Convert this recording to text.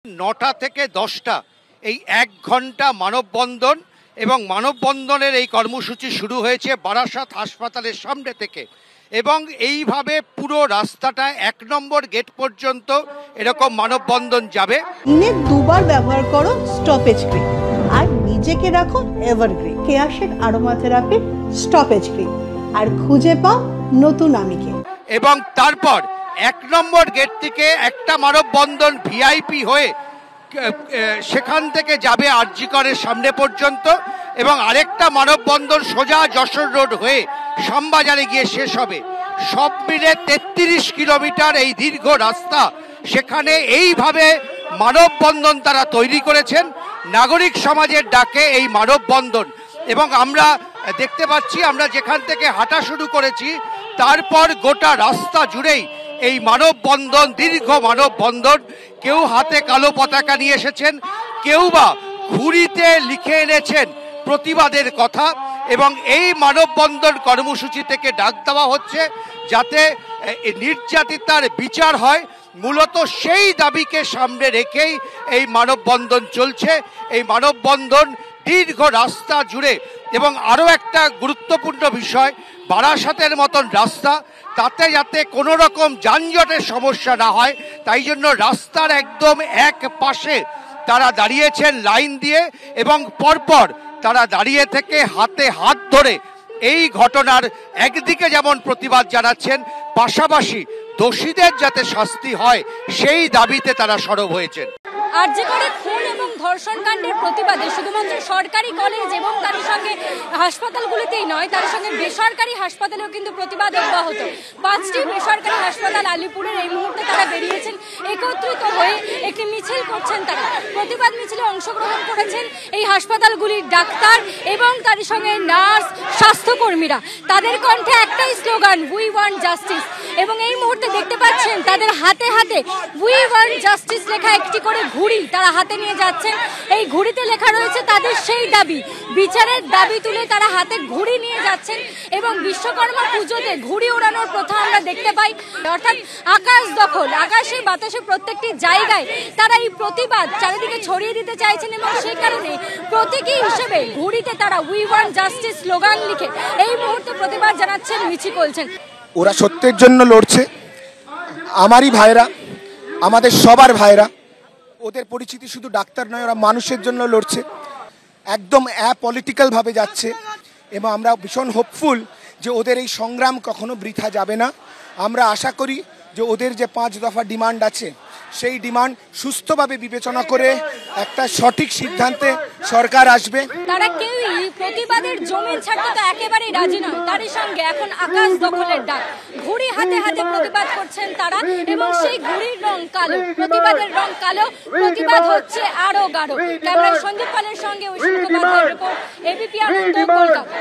9টা থেকে 10টা এই 1 ঘন্টা মানববন্ধন এবং মানববন্ধনের এই কর্মসূচি শুরু হয়েছে বারাসাত হাসপাতালের সামনে থেকে এবং এইভাবে পুরো রাস্তাটা 1 নম্বর গেট পর্যন্ত এরকম মানববন্ধন যাবে। দিনে দুবার ব্যবহার করো স্টপেজ ক্রিম আর নিজেকে রাখো evergreen Keya Seth aroma therapy stoppage cream আর খুঁজে পাও নতুন আমিকে। এবং তারপর 1 নম্বর গেট থেকে একটা মানববন্ধন ভিআইপি হয়ে সেখান থেকে যাবে আরজি করের সামনে পর্যন্ত এবং আরেকটা মানববন্ধন সোজা যশোর রোড হয়ে শ্যামবাজারে গিয়ে শেষ হবে। সব মিলে 33 কিলোমিটার এই দীর্ঘ রাস্তা, সেখানে এইভাবে মানববন্ধন তারা তৈরি করেছেন নাগরিক সমাজের ডাকে এই মানববন্ধন। এবং আমরা দেখতে পাচ্ছি, আমরা যেখান থেকে হাঁটা শুরু করেছি তারপর গোটা রাস্তা জুড়েই এই মানববন্ধন, দীর্ঘ মানববন্ধন। কেউ হাতে কালো পতাকা নিয়ে এসেছেন, কেউ বা ঘুড়িতে লিখে এনেছেন প্রতিবাদের কথা। এবং এই মানববন্ধন কর্মসূচি থেকে ডাক দেওয়া হচ্ছে যাতে নির্যাতিতার বিচার হয়। মূলত সেই দাবিকে সামনে রেখেই এই মানববন্ধন চলছে। এই মানববন্ধন দীর্ঘ রাস্তা জুড়ে। এবং আরও একটা গুরুত্বপূর্ণ বিষয়, বারাসাতের মতন রাস্তা, তাতে যাতে কোনো রকম যানজটের সমস্যা না হয় তাই জন্য রাস্তার একদম এক পাশে তারা দাঁড়িয়েছেন লাইন দিয়ে এবং পরপর তারা দাঁড়িয়ে থেকে হাতে হাত ধরে এই ঘটনার একদিকে যেমন প্রতিবাদ জানাচ্ছেন, পাশাপাশি দোষীদের যাতে শাস্তি হয় সেই দাবিতে তারা সরব হয়েছেন। আরজি করে খুন এবং ধর্ষণ কাণ্ডের প্রতিবাদে শুধুমাত্র সরকারি কলেজ এবং তার সঙ্গে হাসপাতালগুলিতেই নয়, তার সঙ্গে বেসরকারি হাসপাতালেও কিন্তু প্রতিবাদ অব্যাহত। 5টি বেসরকারি হাসপাতাল আলিপুরের এই মুহূর্তে তারা বেরিয়েছেন, একত্রিত হয়ে একটি মিছিল করছেন। তারা প্রতিবাদ মিছিলে অংশগ্রহণ করেছেন এই হাসপাতালগুলির ডাক্তার এবং তার সঙ্গে নার্স, স্বাস্থ্যকর্মীরা। তাদের কণ্ঠে একটাই স্লোগান, উই ওয়ান্ট জাস্টিস। এবং এই মুহূর্তে দেখতে পাচ্ছেন তাদের হাতে হাতে উই ওয়ান্ট জাস্টিস লেখা একটি করে ঘুড়ি তারা হাতে নিয়ে যাচ্ছেন। এই ঘুড়িতে লেখা রয়েছে তাদের সেই দাবি, বিচারের দাবি তুলে তারা হাতে ঘুড়ি নিয়ে যাচ্ছেন। এবং বিশ্বকর্মা পুজোতে ঘুড়ি ওড়ানোর প্রথা আমরা দেখতে পাই, অর্থাৎ আকাশ দখল, আকাশে বাতাসে প্রত্যেকটি জায়গায় তারা এই প্রতিবাদ চারিদিকে ছড়িয়ে দিতে চাইছেন। এবং সেই কারণে প্রতীকী হিসেবে ঘুড়িতে তারা উই ওয়ান্ট জাস্টিস স্লোগান লিখে এই মুহূর্তে প্রতিবাদ জানাচ্ছেন, মিছিল করছেন। ওরা সত্যের জন্য লড়ছে, আমারই ভাইরা, আমাদের সবার ভাইরা। ওদের পরিচিতি শুধু ডাক্তার নয়, ওরা মানুষের জন্য লড়ছে, একদম অ্যাপলিটিক্যাল ভাবে যাচ্ছে। এবং আমরা ভীষণ হোপফুল যে ওদের এই সংগ্রাম কখনো বৃথা যাবে না। আমরা আশা করি যে ওদের যে 5 দফা ডিমান্ড আছে সেই ডিমান্ড সুস্থভাবে বিবেচনা করে একটা সঠিক সিদ্ধান্তে সরকার আসবে। তারা কেউই প্রতিবাদের জমি ছাড়তে তো একেবারেই রাজি নয়। তারই সঙ্গে এখন আকাশ দখলের ডাক, ঘুড়ি হাতে হাতে প্রতিবাদ করছেন তারা। এবং সেই ঘুড়ির রং কালো, প্রতিবাদের রং কালো, প্রতিবাদ হচ্ছে আরো গাঢ়। ক্যামেরায় সন্দীপ পালের সঙ্গে ঐশ্বর্য রিপোর্ট, এবিপি আনন্দ, কলকাতা।